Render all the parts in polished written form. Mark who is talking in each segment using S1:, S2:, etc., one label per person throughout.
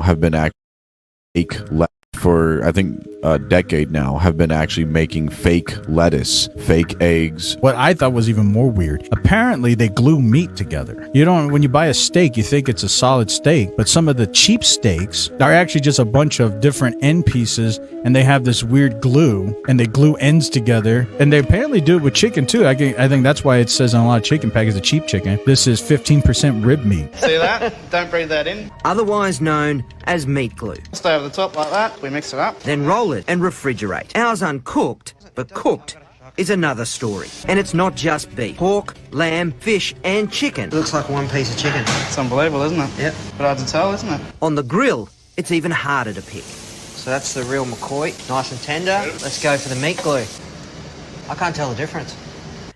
S1: have been actually for I think a decade now have been actually making fake lettuce, fake eggs.
S2: What I thought was even more weird, apparently they glue meat together. You don't, when you buy a steak, you think it's a solid steak, but some of the cheap steaks are actually just a bunch of different end pieces, and they have this weird glue, and they glue ends together, and they apparently do it with chicken too. I think that's why it says on a lot of chicken packages, the cheap chicken, this is 15% rib meat.
S3: See that? Don't breathe that in.
S4: Otherwise known as meat glue.
S3: Stay over the top like that. We mix it up.
S4: Then roll it and refrigerate. Ours uncooked, but cooked is another story. And it's not just beef. Pork, lamb, fish and chicken.
S5: Looks like one piece of chicken.
S3: It's unbelievable, isn't it?
S5: Yep.
S3: But hard to tell, isn't it?
S4: On the grill, it's even harder to pick.
S5: So that's the real McCoy, nice and tender. Let's go for the meat glue. I can't tell the difference.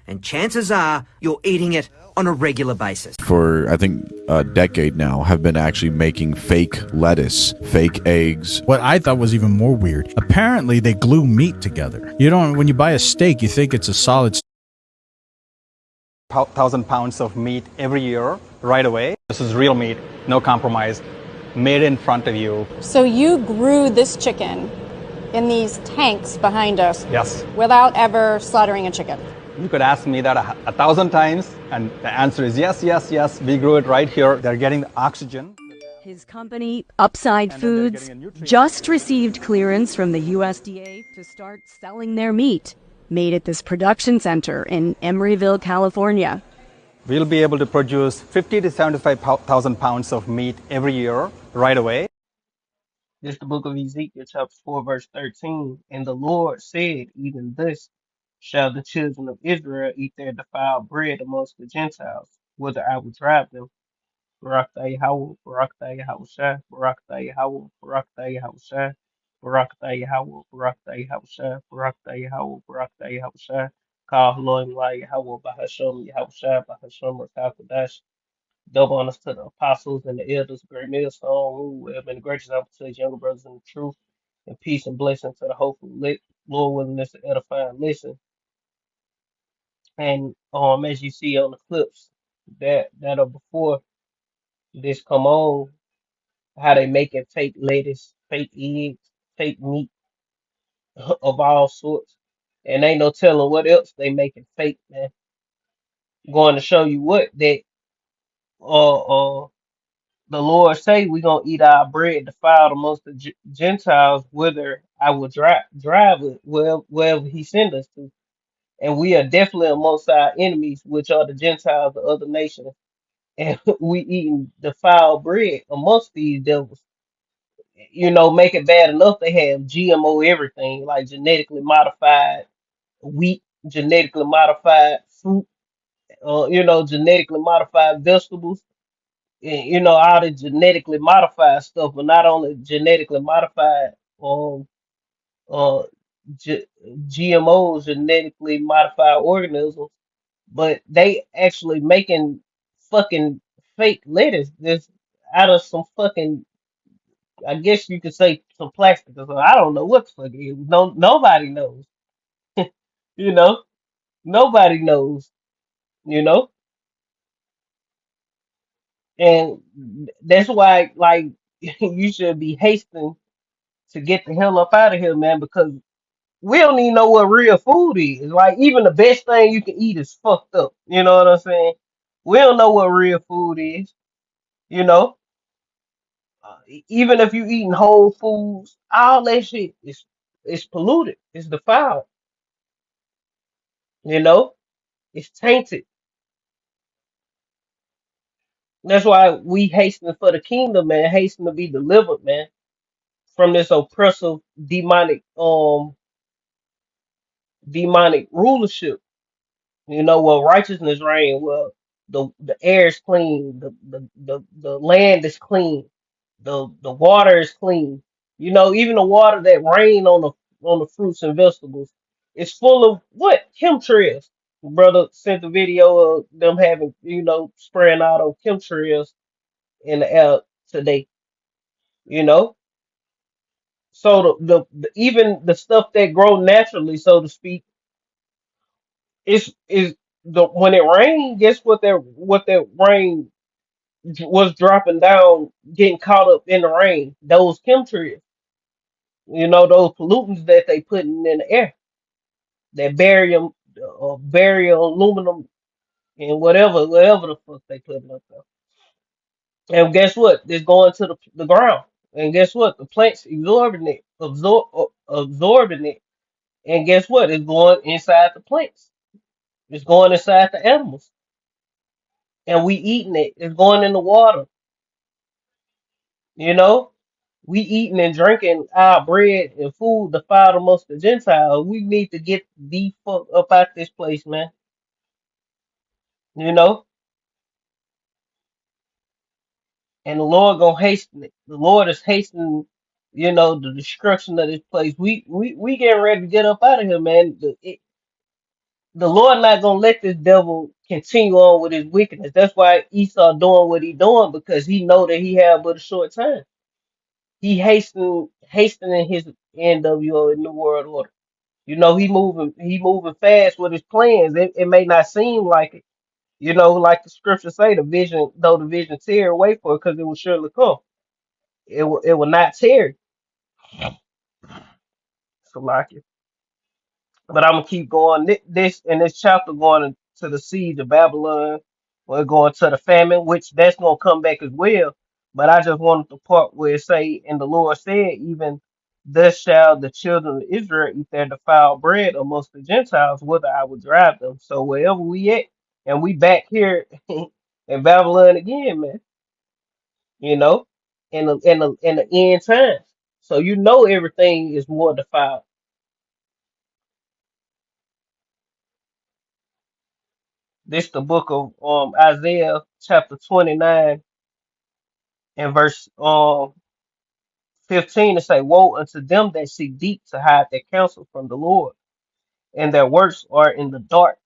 S4: And chances are you're eating it on a regular basis.
S1: For I think a decade now have been actually making fake lettuce, fake eggs.
S2: What I thought was even more weird, apparently they glue meat together. You don't, when you buy a steak, you think it's a solid steak.
S6: 1,000 pounds of meat every year right away. This is real meat, no compromise, made in front of you.
S7: So you grew this chicken in these tanks behind us
S6: Yes.
S7: without ever slaughtering a chicken?
S6: You could ask me that 1,000 times, and the answer is yes, yes, yes. We grew it right here. They're getting the oxygen.
S8: His company, Upside Foods, just received clearance from the USDA to start selling their meat, made at this production center in Emeryville, California.
S6: We'll be able to produce 50 to 75,000 pounds of meat every year right away.
S9: This is the book of Ezekiel, chapter 4, verse 13. And the Lord said, even thus shall the children of Israel eat their defiled bread amongst the Gentiles, whither I will drive them. Barakatah Yahweh, Barakatah Yahushua, Barakatah Yahweh, Barakatah Yahushua, Barakatah Yahweh, Barakatah Yahushua, Barakatah Yahweh, Barakatah Yahushua, Kal Elohim La Yahweh, Bahasham Yahushua, Bahasham Rakakadash. Double honors to the apostles and the elders, great millstone, who have been a great example to his younger brothers in the truth, and peace and blessing to the hopeful Lord willingness to edify and listen. And as you see on the clips that are before this come on, how they making fake lettuce, fake eggs, fake meat of all sorts. And ain't no telling what else they making fake, man. Going to show you what that the Lord say we gonna eat our bread defiled amongst the Gentiles, whither I will drive it wherever He send us to, and we are definitely amongst our enemies, which are the Gentiles, the other nations, and we eating defiled bread amongst these devils. You know, make it bad enough they have GMO everything, like genetically modified wheat, genetically modified fruit, genetically modified vegetables all the genetically modified stuff, but not only genetically modified, um, uh, G- GMOs, genetically modified organisms, but they actually making fucking fake lettuce this out of some fucking, I guess you could say some plastic or something. I don't know what the fuck it is. No, nobody knows. You know, nobody knows. You know, and that's why, like, you should be hasting to get the hell up out of here, man, because we don't even know what real food is. Like, even the best thing you can eat is fucked up. You know what I'm saying? We don't know what real food is. You know, even if you eating whole foods, all that shit is polluted. It's defiled. You know, it's tainted. That's why we hasten for the kingdom, man. Hasten to be delivered, man, from this oppressive demonic rulership. You know, well, righteousness reign. Well, the air is clean, the land is clean, the water is clean. You know, even the water that rain on the fruits and vegetables is full of what? Chemtrails. Brother sent the video of them having, spraying out of chemtrails in the air today. You know, so the even the stuff that grow naturally, so to speak, is the when it rains, guess what that rain was dropping down, getting caught up in the rain. Those chemtrails, those pollutants that they putting in the air, that barium, barium, aluminum, and whatever the fuck they putting up there. And guess what? It's going to the ground. And guess what? The plants absorbing it. And guess what? It's going inside the plants. It's going inside the animals. And we eating it. It's going in the water. You know? We eating and drinking our bread and food defiled amongst the Gentiles. We need to get the fuck up out this place, man. You know? And the Lord gonna hasten it. The Lord is hastening, the destruction of this place. We getting ready to get up out of here, man. The Lord not gonna let this devil continue on with his wickedness. That's why Esau doing what he doing, because he know that he have but a short time. He hastening his NWO in the world order. He moving fast with his plans. It may not seem like it, like the scripture say, the vision tear away for it, because it will surely come. It will not tarry. So like it. But I'm gonna keep going. This in this chapter going to the siege of Babylon. We're going to the famine, which that's gonna come back as well. But I just wanted the part where it say, and the Lord said, even thus shall the children of Israel eat their defiled bread amongst the Gentiles, whither I will drive them. So wherever we at, and we back here in Babylon again, man. You know, in the end times. So everything is more defiled. This the book of Isaiah chapter 29 and verse 15 to say, woe unto them that seek deep to hide their counsel from the Lord, and their works are in the dark,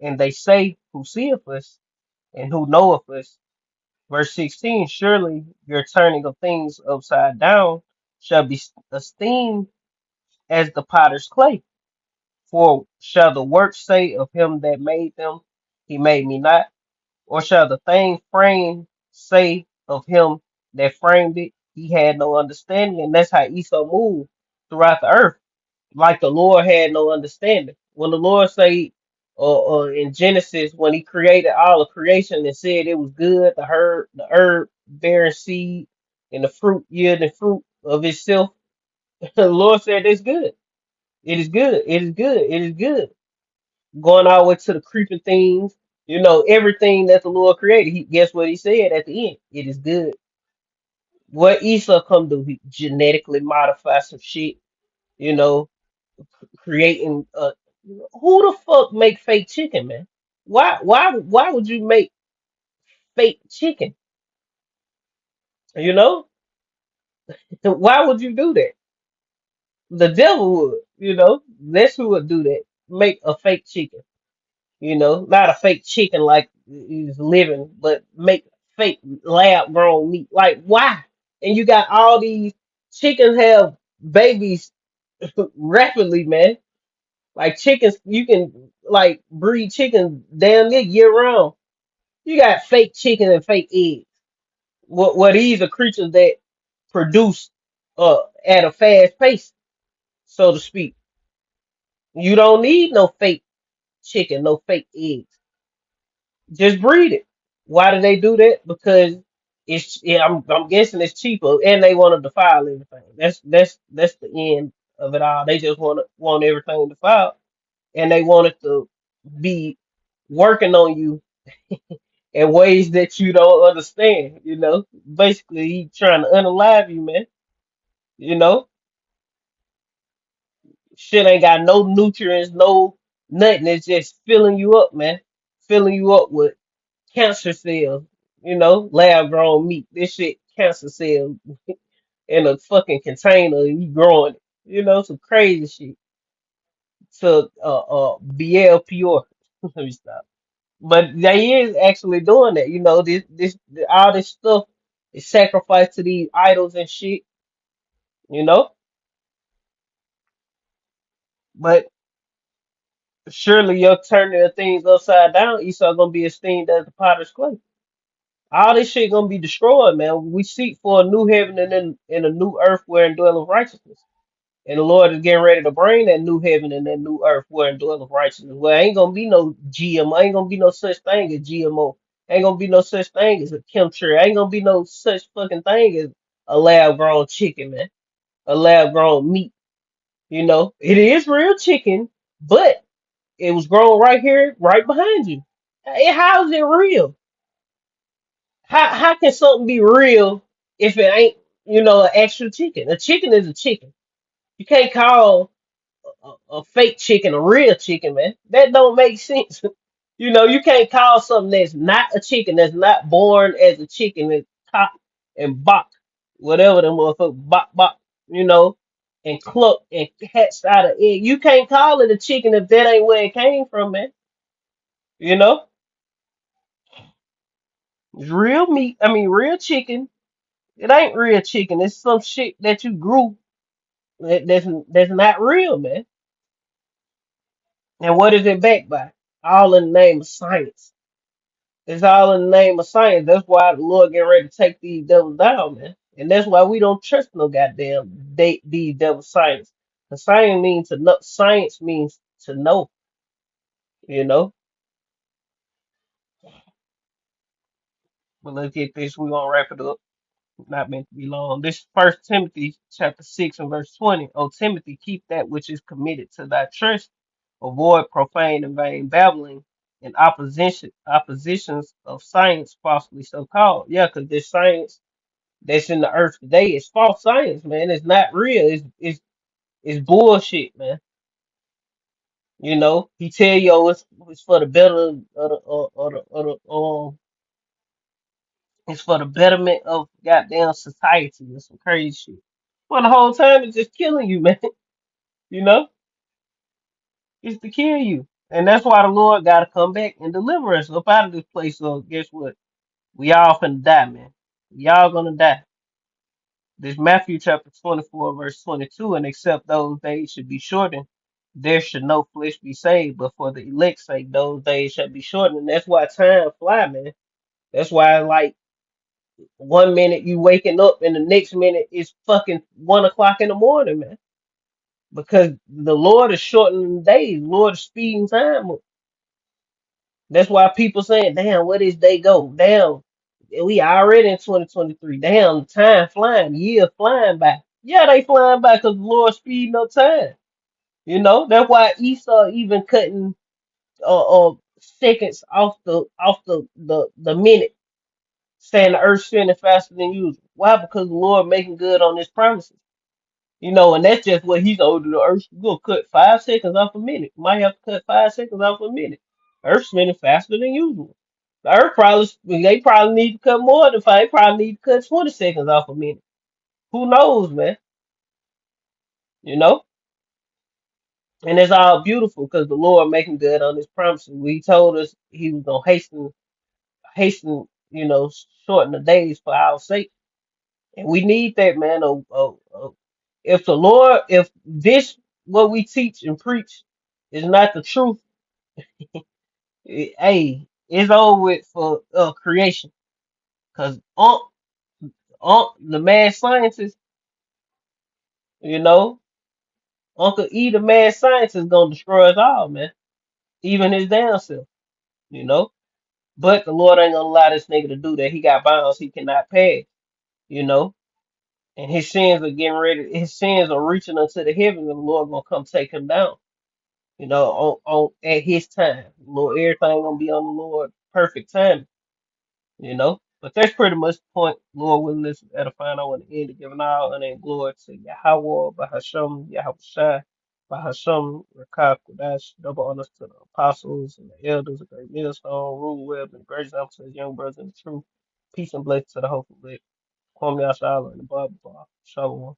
S9: and they say, who seeth us and who knoweth us? Verse 16, surely your turning of things upside down shall be esteemed as the potter's clay. For shall the work say of him that made them, he made me not? Or shall the thing framed say of him that framed it, he had no understanding? And that's how Esau moved throughout the earth, like the Lord had no understanding. When the Lord say, in Genesis, when He created all of creation and said it was good, the herb bearing seed, and the fruit yielding fruit of itself, the Lord said it's good. It is good. It is good. It is good. Going all the way to the creeping things, everything that the Lord created. Guess what he said at the end? It is good. What Esau come do? He genetically modify some shit, you know, creating who the fuck make fake chicken, man? Why would you make fake chicken? You know? Why would you do that? The devil would, that's who would do that. Make a fake chicken. Not a fake chicken like he's living, but make fake lab grown meat. Like, why? And you got all these chickens have babies rapidly, man. Like chickens, you can like breed chickens damn near year round. You got fake chicken and fake eggs. What these are creatures that produce at a fast pace, so to speak. You don't need no fake chicken, no fake eggs. Just breed it. Why do they do that? Because I'm guessing it's cheaper, and they want to defile everything. That's the end of it all. They just want everything defiled, and they want it to be working on you in ways that you don't understand. Basically, he trying to unalive you, man. You know, shit ain't got no nutrients, no nothing. It's just filling you up, man. Filling you up with cancer cells, lab grown meat. This shit cancer cells in a fucking container and you growing it. Some crazy shit to BL pure. Let me stop. But they is actually doing that. This all this stuff is sacrificed to these idols and shit, you know? But surely your turning of things upside down, Esau gonna be esteemed as the potter's clay. All this shit gonna be destroyed, man. We seek for a new heaven and a new earth wherein dwelleth righteousness. And the Lord is getting ready to bring that new heaven and that new earth wherein dwelleth righteousness. Well, ain't gonna be no GMO, ain't gonna be no such thing as GMO. Ain't gonna be no such thing as a chemtrail. Ain't gonna be no such fucking thing as a lab grown chicken, man. A lab grown meat. You know, it is real chicken, but it was grown right here, right behind you. How is it real? How can something be real if it ain't, an actual chicken? A chicken is a chicken. You can't call a fake chicken a real chicken, man. That don't make sense. You can't call something that's not a chicken, that's not born as a chicken, that's cock and bok, whatever the motherfucker bok bok, you know, and cluck and hatched out of egg. You can't call it a chicken if that ain't where it came from, man. You know, it's real meat. I mean, real chicken. It ain't real chicken. It's some shit that you grew that's not real, man. And what is it backed by? All in the name of science. It's all in the name of science. That's why the Lord getting ready to take these devils down, man. And that's why we don't trust no goddamn these devil science. The science means to know. Science means to know. You know. But let's get this. We're gonna wrap it up. Not meant to be long. This First Timothy chapter 6 and verse 20. O Timothy, keep that which is committed to thy trust. Avoid profane and vain babbling and oppositions of science falsely so called. Yeah, because this science that's in the earth today is false science, man. It's not real. It's bullshit, man. He tell you, oh, it's for the better it's for the betterment of goddamn society and some crazy shit. Well, the whole time it's just killing you, man. You know, it's to kill you, and that's why the Lord got to come back and deliver us up out of this place. So guess what? We all finna die, man. We all gonna die. This Matthew chapter 24, verse 22, and except those days should be shortened, there should no flesh be saved, but for the elect's sake, those days shall be shortened. And that's why time fly, man. That's why, like, 1 minute you waking up and the next minute it's fucking 1 o'clock in the morning, man. Because the Lord is shortening the days. The Lord is speeding time up. That's why people saying, damn, where this day go? Damn, we already in 2023. Damn, time flying, year flying by. Yeah, they flying by because the Lord speeding up time. That's why Esau even cutting seconds off the minute, saying the earth's spinning faster than usual. Why? Because the Lord making good on his promises. And that's just what he's older. The earth gonna cut 5 seconds off a minute. Might have to cut 5 seconds off a minute. Earth's spinning faster than usual. The earth they probably need to cut more than five. They probably need to cut 20 seconds off a minute. Who knows, man? You know? And it's all beautiful because the Lord making good on his promises. We told us he was gonna hasten, shorten the days for our sake. And we need that, man. If this what we teach and preach is not the truth, hey, it's over with for creation. Cause the mad scientist, you know, Uncle E, the mad scientist, is gonna destroy us all, man. Even his damn self, you know. But the Lord ain't gonna allow this nigga to do that. He got bounds he cannot pay, you know. And his sins are getting ready. His sins are reaching unto the heavens, and the Lord gonna come take him down. On at his time. Lord, everything gonna be on the Lord perfect time, you know. But that's pretty much the point. Lord willing, this is edifying. I want to end it, giving all honor and glory to Yahweh, Bahasham, Yahweh Shai, Bahasham, Rakah, Kodash, double honors to the apostles and the elders, the great millstone, rule web, and great example to his young brothers in the truth. Peace and blessings to the hopeful lit. Kwame Ashala and the Bible. Shalom.